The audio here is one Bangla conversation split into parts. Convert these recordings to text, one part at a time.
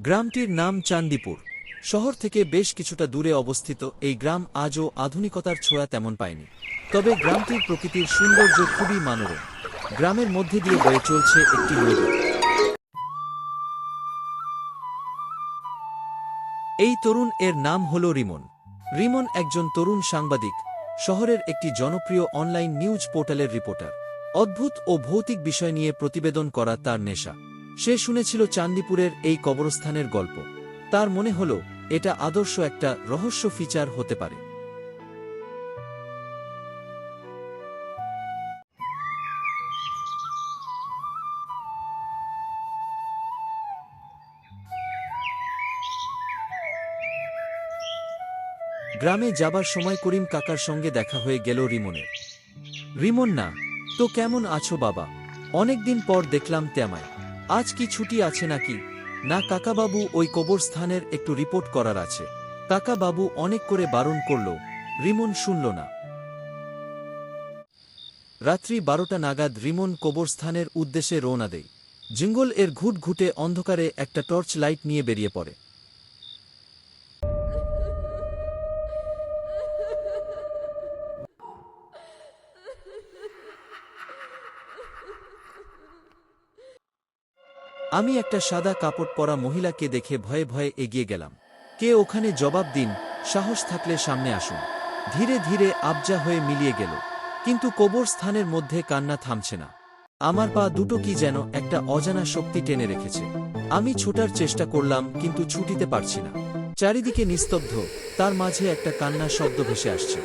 গ্রামটির নাম চান্দিপুর। শহর থেকে বেশ কিছুটা দূরে অবস্থিত এই গ্রাম আজও আধুনিকতার ছোঁয়া তেমন পায়নি। তবে গ্রামটির প্রকৃতির সৌন্দর্য খুবই মনোরম। গ্রামের মধ্যে দিয়ে বয়ে চলছে একটি নদী। এই তরুণ এর নাম হল রিমন। রিমন একজন তরুণ সাংবাদিক, শহরের একটি জনপ্রিয় অনলাইন নিউজ পোর্টালের রিপোর্টার। অদ্ভুত ও ভৌতিক বিষয় নিয়ে প্রতিবেদন করা তার নেশা। সে শুনেছিল চান্দিপুরের এই কবরস্থানের গল্প। তার মনে হল এটা আদর্শ একটা রহস্য ফিচার হতে পারে। গ্রামে যাবার সময় করিম কাকার সঙ্গে দেখা হয়ে গেল রিমনের। রিমন: না তো কেমন আছো বাবা? অনেকদিন পর দেখলাম তেমায়। আজ কি ছুটি আছে নাকি? না কাকাবাবু, ওই কবরস্থানের একটু রিপোর্ট করার আছে। কাকাবাবু অনেক করে বারণ করল, রিমন শুনল না। রাত্রি 12টা নাগাদ রিমন কবরস্থানের উদ্দেশ্যে রওনা দেয়। জঙ্গল এর ঘুটঘুটে অন্ধকারে একটা টর্চ লাইট নিয়ে বেরিয়ে পড়ে। আমি একটা সাদা কাপড় পরা মহিলাকে দেখে ভয়ে ভয়ে এগিয়ে গেলাম। কে ওখানে? জবাব দিন, সাহস থাকলে সামনে আসুন। ধীরে ধীরে আবজা হয়ে মিলিয়ে গেল, কিন্তু কবরস্থানের মধ্যে কান্না থামছে না। আমার পা দুটো কি যেন একটা অজানা শক্তি টেনে রেখেছে। আমি ছোটার চেষ্টা করলাম, কিন্তু ছুটিতে পারছি না। চারিদিকে নিস্তব্ধ, তার মাঝে একটা কান্নার শব্দ ভেসে আসছে।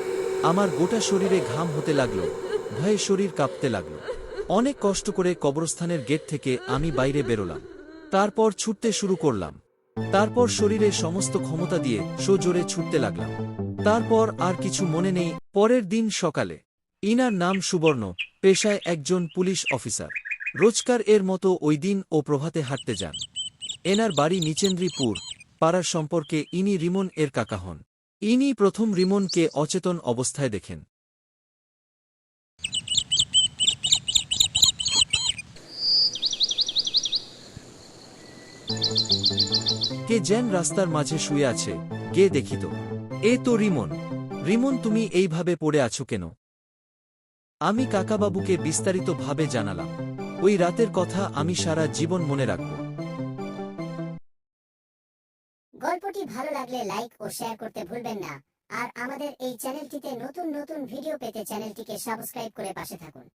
আমার গোটা শরীরে ঘাম হতে লাগলো, ভয়ে শরীর কাঁপতে লাগলো। অনেক কষ্ট করে কবরস্থানের গেট থেকে আমি বাইরে বেরোলাম। তারপর ছুটতে শুরু করলাম। তারপর শরীরের সমস্ত ক্ষমতা দিয়ে সোজোরে ছুটতে লাগলাম। তারপর আর কিছু মনে নেই। পরের দিন সকালে। ইনার নাম সুবর্ণ, পেশায় একজন পুলিশ অফিসার। রোজকার এর মতো ওই দিন ও প্রভাতে হাঁটতে যান। এনার বাড়ি নিচেন্দ্রীপুর পাড়ার সম্পর্কে ইনি রিমন এর কাকা হন। ইনি প্রথম রিমনকে অচেতন অবস্থায় দেখেন। কে যেন রাস্তার মাঝে শুয়ে আছে, গে দেখিত। এ তো রিমন। রিমন, তুমি এইভাবে পড়ে আছো কেন? আমি কাকাবাবুকে বিস্তারিতভাবে জানালাম। ওই রাতের কথা আমি সারা জীবন মনে রাখব। গল্পটি ভালো লাগলে লাইক ও শেয়ার করতে ভুলবেন না। আর আমাদের এই চ্যানেলটিতে নতুন নতুন ভিডিও পেতে চ্যানেলটিকে সাবস্ক্রাইব করে পাশে থাকুন।